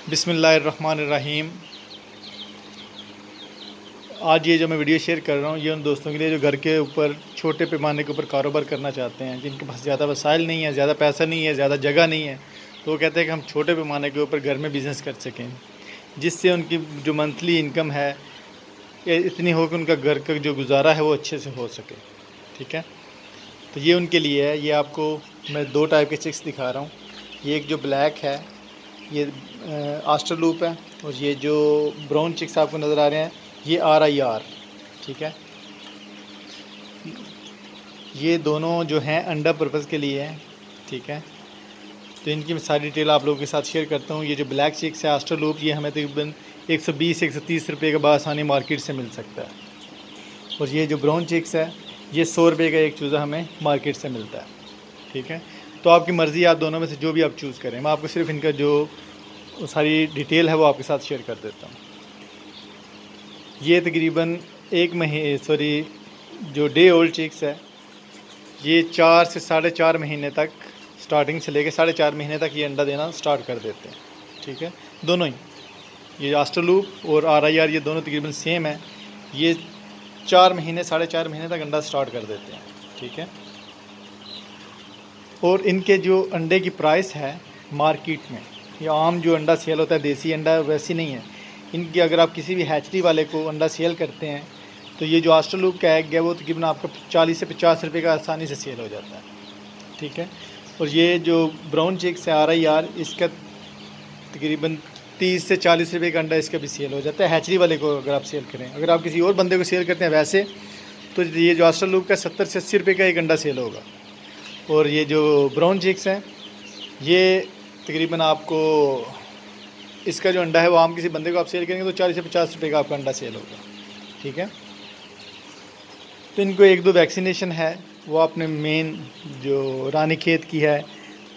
बिस्मिल्लाहिर्रहमानिर्रहीम। आज ये जो मैं वीडियो शेयर कर रहा हूँ ये उन दोस्तों के लिए जो घर के ऊपर छोटे पैमाने के ऊपर कारोबार करना चाहते हैं, जिनके पास ज़्यादा वसाइल नहीं है, ज़्यादा पैसा नहीं है, ज़्यादा जगह नहीं है। तो वो कहते हैं कि हम छोटे पैमाने के ऊपर घर में बिज़नेस कर सकें, जिससे उनकी जो मंथली इनकम है ये इतनी हो कि उनका घर का जो गुजारा है वो अच्छे से हो सके। ठीक है, तो ये उनके लिए है। ये आपको मैं दो टाइप के चिक्स दिखा रहा हूँ। ये एक जो ब्लैक है ये आस्टर लूप है, और ये जो ब्राउन चिक्स आपको नज़र आ रहे हैं ये RIR। ठीक है, ये दोनों जो हैं अंडा पर्पज़ के लिए हैं। ठीक है, तो इनकी मैं सारी डिटेल आप लोगों के साथ शेयर करता हूँ। ये जो ब्लैक चिक्स है आस्टर लूप, ये हमें तकरीबन 120-130 रुपये का बासानी मार्केट से मिल सकता है। और ये जो ब्राउन चिक्स है ये 100 रुपये का एक चूज़ा हमें मार्केट से मिलता है। ठीक है, तो आपकी मर्ज़ी, आप दोनों में से जो भी आप चूज़ करें। मैं आपको सिर्फ इनका जो सारी डिटेल है वो आपके साथ शेयर कर देता हूँ। ये तकरीबन जो डे ओल्ड चिक्स है ये 4 से 4.5 महीने तक, स्टार्टिंग से लेकर 4.5 महीने तक ये अंडा देना स्टार्ट कर देते हैं। ठीक है, दोनों ही, ये आस्टर लूप और RIR ये दोनों तकरीबन सेम है। ये 4 महीने 4.5 महीने तक अंडा स्टार्ट कर देते हैं। ठीक है, और इनके जो अंडे की प्राइस है मार्केट में, ये आम जो अंडा सेल होता है देसी अंडा वैसी नहीं है। इनकी अगर आप किसी भी हैचरी वाले को अंडा सेल करते हैं तो ये जो आस्टर लूप का एग है वो तकरीबन आपका 40 से 50 रुपये का आसानी से सेल हो जाता है। ठीक है, और ये जो ब्राउन चिक्स है RIR, इसका तकरीबन 30 से 40 रुपये का अंडा इसका भी सेल हो जाता है हैचरी वाले को अगर आप सेल करें। अगर आप किसी और बंदे को सेल करते हैं वैसे तो ये जो आस्टर लूप का 70 से 80 रुपये का एक अंडा सेल होगा। और ये जो ब्राउन चिक्स हैं ये तकरीबन आपको, इसका जो अंडा है वो आम किसी बंदे को आप सेल करेंगे तो 40 से 50 रुपये का आपका अंडा सेल होगा। ठीक है, तो इनको 1-2 वैक्सीनेशन है वो आपने मेन जो रानीखेत की है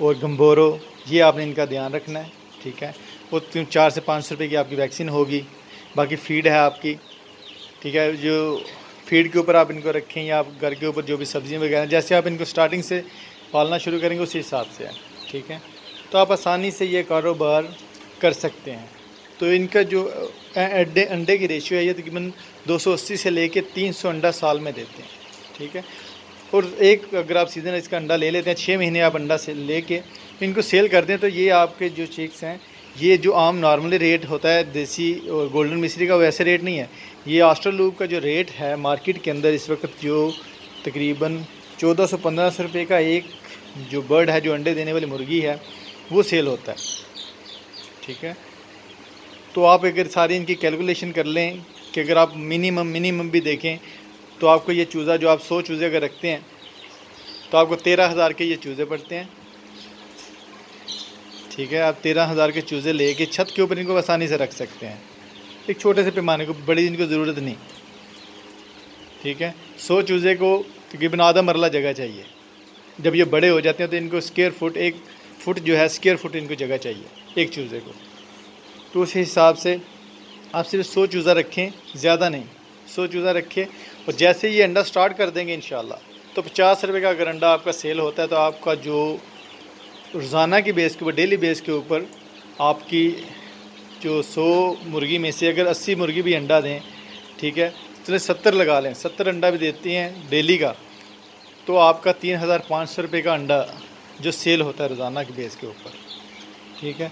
और गम्बोरो, ये आपने इनका ध्यान रखना है। ठीक है, वो 4 से 5 रुपये की आपकी वैक्सीन होगी। बाकी फ़ीड है आपकी। ठीक है, जो फीड के ऊपर आप इनको रखें या आप घर के ऊपर जो भी सब्ज़ियाँ वगैरह जैसे आप इनको स्टार्टिंग से पालना शुरू करेंगे उसी हिसाब से है। ठीक है, तो आप आसानी से ये कारोबार कर सकते हैं। तो इनका जो अंडे की रेशियो है ये तकरीबन 280 से लेके 300 अंडा साल में देते हैं। ठीक है, और एक अगर आप सीज़न इसका अंडा ले लेते हैं, 6 महीने आप अंडा से लेके इनको सेल कर दें तो ये आपके जो चिक्स हैं ये जो आम नॉर्मली रेट होता है देसी और गोल्डन मिस्री का वैसे रेट नहीं है। ये आस्टर लूप का जो रेट है मार्केट के अंदर इस वक्त जो तकरीबन 1400-1500 रुपये का एक जो बर्ड है, जो अंडे देने वाली मुर्गी है, वो सेल होता है। ठीक है, तो आप अगर सारी इनकी कैलकुलेशन कर लें कि अगर आप मिनिमम भी देखें तो आपको ये चूज़ा जो आप 100 चूज़े अगर रखते हैं तो आपको 13,000 के ये चूज़े पड़ते हैं। ठीक है, आप 13,000 के चूज़े लेके छत के ऊपर इनको आसानी से रख सकते हैं, एक छोटे से पैमाने को, बड़ी इनको ज़रूरत नहीं। ठीक है, 100 चूज़े को तकरीबन आधा मरला जगह चाहिए। जब ये बड़े हो जाते हैं तो इनको स्क्वायर फुट, 1 फुट जो है स्क्वायर फुट इनको जगह चाहिए एक चूज़े को। तो उस हिसाब से आप सिर्फ 100 चूज़ा रखें, ज़्यादा नहीं, 100 चूज़ा रखें। और जैसे ये अंडा स्टार्ट कर देंगे इंशाल्लाह तो 50 रुपये का अगर अंडा आपका सेल होता है तो आपका जो रोज़ाना की बेस के ऊपर, डेली बेस के ऊपर आपकी जो 100 मुर्गी में से अगर 80 मुर्गी भी अंडा दें, ठीक है, चलिए 70 लगा लें, 70 अंडा भी देती हैं डेली का, तो आपका 3,500 रुपये का अंडा जो सेल होता है रोज़ाना की बेस के ऊपर। ठीक है,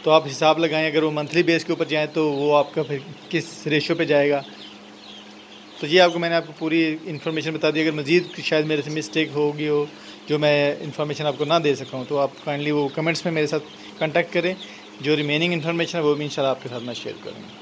तो आप हिसाब लगाएं, अगर वो मंथली बेस के ऊपर जाएँ तो वो आपका फिर किस रेशो पे जाएगा। तो ये मैंने आपको पूरी इन्फॉर्मेशन बता दी। अगर मज़ीद शायद मेरे से मिस्टेक होगी हो जो मैं इन्फॉर्मेशन आपको ना दे सका हूँ तो आप काइंडली वो कमेंट्स में मेरे साथ कांटेक्ट करें। जो रिमेनिंग इन्फॉर्मेशन है वो भी इंशाल्लाह आपके साथ मैं शेयर करूँगा।